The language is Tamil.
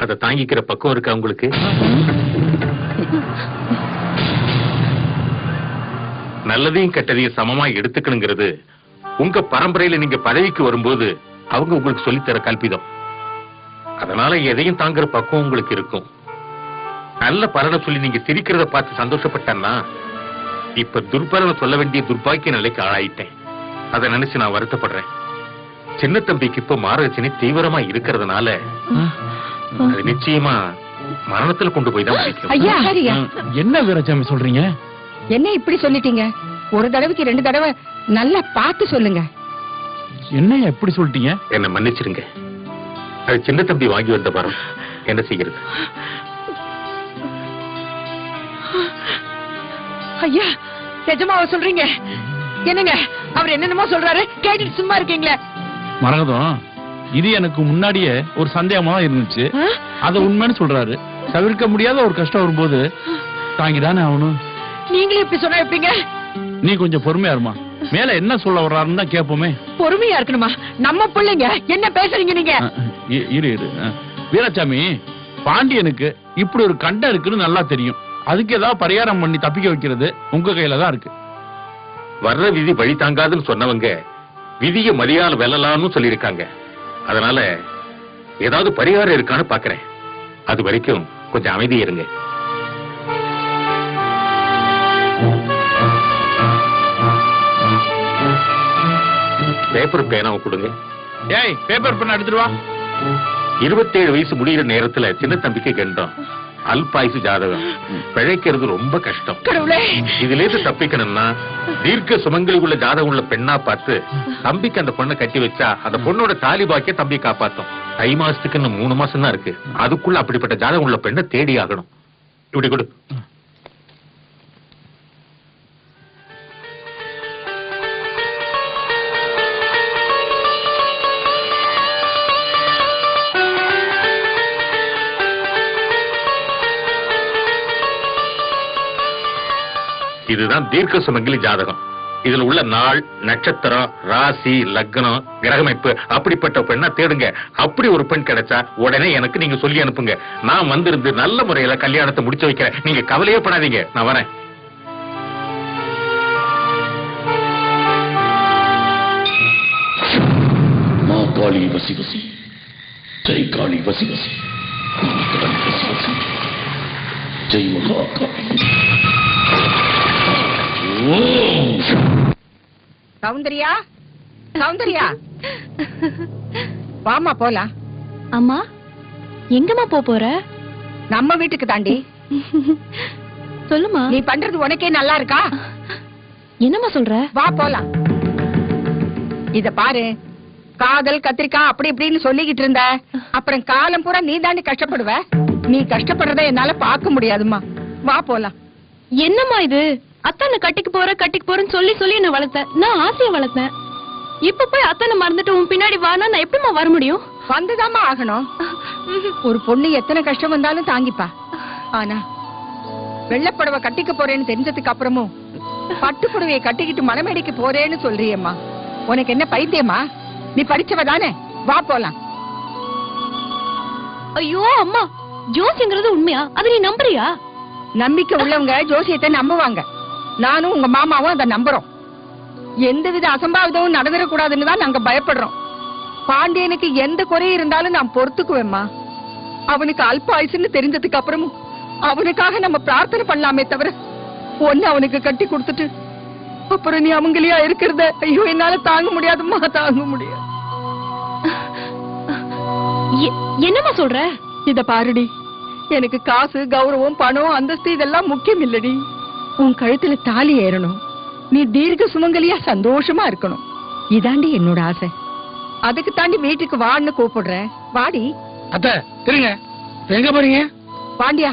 அதை தாங்கிக்கிற பக்கம் இருக்கா உங்களுக்கு? நல்லதையும் கெட்டதையும் சமமா எடுத்துக்கணுங்கிறது உங்க பரம்பரையில நீங்க பதவிக்கு வரும்போது அவங்க உங்களுக்கு சொல்லித்தர கல்பிதம். அதனால எதையும் தாங்குற பக்கம் உங்களுக்கு இருக்கும். நல்ல பலனை சொல்லி நீங்க சிரிக்கிறத பார்த்து சந்தோஷப்பட்டேன்னா இப்ப துர்பலனை சொல்ல வேண்டிய துர்பாக்கிய நிலைக்கு ஆளாயிட்டேன். அதை நினைச்சு நான் வருத்தப்படுறேன். சின்ன தம்பிக்கு இப்ப மாரகச்சினை தீவிரமா இருக்கிறதுனால அது நிச்சயமா மரணத்துல கொண்டு போய் தான் முடிக்கும். என்ன வீரசாமி சொல்றீங்க? என்ன இப்படி சொல்லிட்டீங்க? ஒரு தடவைக்கு 2 தடவை நல்லா பார்த்து சொல்லுங்க. என்ன எப்படி சொல்லிட்டீங்க? என்ன மன்னிச்சிருங்க. அது சின்ன தம்பி வாங்கி வந்த மரம். என்ன செய்கிறது? ஐயா, நிஜமாவ சொல்றீங்க? என்னங்க அவர் என்னென்னமோ சொல்றாரு, கேட்டுட்டு சும்மா இருக்கீங்களே? மரகதம், இது எனக்கு முன்னாடியே ஒரு சந்தேகமா இருந்துச்சு. அத உண்மைன்னு சொல்றாரு. தவிர்க்க முடியாத ஒரு கஷ்டம் வரும்போது தாங்கிதானே ஆகணும். நீங்களே இப்படி சொன்னா எப்படிங்க? நீ கொஞ்சம் பொறுமையா இருமா. மேல என்ன சொல்ல வர்றாருன்னு தான் கேட்போமே. பொறுமையா இருக்கணுமா? நம்ம பிள்ளைங்க என்ன பேசுறீங்க நீங்க? இரு வீரசாமி, பாண்டியனுக்கு இப்படி ஒரு கண்டம் இருக்குன்னு நல்லா தெரியும். அதுக்கு ஏதாவது பரிகாரம் பண்ணி தப்பிக்க வைக்கிறது உங்க கையில தான் இருக்கு. வர்ற விதி வழி தாங்காதுன்னு சொன்னவங்க விதிய மதியால வெல்லலாம்னு சொல்லியிருக்காங்க. அதனால ஏதாவது பரிகாரம் இருக்கான்னு பாக்குறேன். அது வரைக்கும் கொஞ்சம் அமைதியா இருங்க. பேப்பர் பேனாவை கொடுங்க. ஏய், பேப்பர் பேனா எடுத்துட்டு வா. 27 வயசு முடிகிற நேரத்துல சின்ன தம்பிக்கு கண்டம். அல்பாயுசு ஜாதகம். பிழைக்கிறது ரொம்ப கஷ்டம். இதுல இருந்து தப்பிக்கணும்னா தீர்க்க சுமங்கலி உள்ள ஜாதகம் உள்ள பெண்ணா பார்த்து தம்பிக்கு அந்த பொண்ணை கட்டி வச்சா அந்த பொண்ணோட தாலி பாக்கிய தம்பி காப்பாத்தும். தை மாசத்துக்கு இன்னும் 3 மாசம் தான் இருக்கு. அதுக்குள்ள அப்படிப்பட்ட ஜாதகம் உள்ள பெண்ணை தேடி ஆகணும். இப்படி கொடு. இதுதான் தீர்க்க சுமங்கலி ஜாதகம். இதுல உள்ள நாள், நட்சத்திரம், ராசி, லக்னம், கிரகமைப்பு அப்படிப்பட்ட பெண்ணா தேடுங்க. அப்படி ஒரு பெண் கிடைச்சா உடனே எனக்கு நீங்க சொல்லி அனுப்புங்க. நான் வந்திருந்து நல்ல முறையில கல்யாணத்தை முடிச்சு வைக்கிறேன். நீங்க கவலையே படாதீங்க. நான் வரேன். மா காளி வசி வசி, ஜெய் காளி வசி வசி, காளி வசி வசி, ஜெய் மகா காளி. சௌந்தர்யா, சௌந்தர்யா, வாமா போலாம். அம்மா, எங்கம்மா போற? நம்ம வீட்டுக்கு தாண்டி. சொல்லுமா. நீ பண்றது உனக்கே நல்லா இருக்கா? என்னம்மா சொல்ற? வா போலாம். இத பாரு, காதல் கத்திரிக்காய் அப்படி இப்படின்னு சொல்லிக்கிட்டு இருந்த அப்புறம் காலம் பூரா நீ தாண்டி கஷ்டப்படுவ. நீ கஷ்டப்படுறத என்னால பாக்க முடியாதுமா. வா போலாம். என்னம்மா இது? அத்தனை கட்டிக்கு போறேன்னு சொல்லி சொல்லி என்ன வளர்த்தேன். நான் ஆசையை வளர்த்தேன். இப்ப போய் அத்தனை மறந்துட்டு உன் பின்னாடி வானா நான் எப்படிமா வர முடியும்? வந்துதாமா ஆகணும். ஒரு பொண்ணு எத்தனை கஷ்டம் வந்தாலும் தாங்கிப்பா. ஆனா வெள்ளப்புடவை கட்டிக்க போறேன்னு தெரிஞ்சதுக்கு அப்புறமும் பட்டு புடவையை கட்டிக்கிட்டு மணமேடைக்கு போறேன்னு சொல்றியம்மா. உனக்கு என்ன பைத்தியமா? நீ படிச்சவ தானே? வா போலாம். ஐயோ அம்மா, ஜோசியங்கிறது உண்மையா? அது நீ நம்புறியா? நம்பிக்கை உள்ளவங்க ஜோசியத்தை நம்புவாங்க. நானும் உங்க மாமாவும் அதை நம்புறோம். எந்தவித அசம்பாவிதமும் நடந்துடக்கூடாதுன்னு தான் நாங்க பயப்படுறோம். பாண்டியனுக்கு எந்த குறை இருந்தாலும் நான் பொறுத்துக்குவேம்மா. அவனுக்கு அல்ப ஆயுசுன்னு தெரிஞ்சதுக்கு அப்புறமும் அவனுக்காக நம்ம பிரார்த்தனை பண்ணலாமே தவிர ஒண்ணு அவனுக்கு கட்டி கொடுத்துட்டு அப்புறம் நீ அவங்களையா இருக்கிறத ஐயோ என்னால தாங்க முடியாதுமா, தாங்க முடியாது. என்னம்மா சொல்ற? இத பாருடி, எனக்கு காசு, கௌரவம், பணம், அந்தஸ்து இதெல்லாம் முக்கியம் இல்லடி. உன் கழுத்துல தாலி ஏறணும். நீ தீர்க்க சுமங்கலியா சந்தோஷமா இருக்கணும். இதாண்டி என்னோட ஆசை. அதுக்கு தாண்டி வீட்டுக்கு வான்னு கூப்பிடுறேன். வாடி. அத்தை, தெரியுங்க எங்க போறீங்க? பாண்டியா,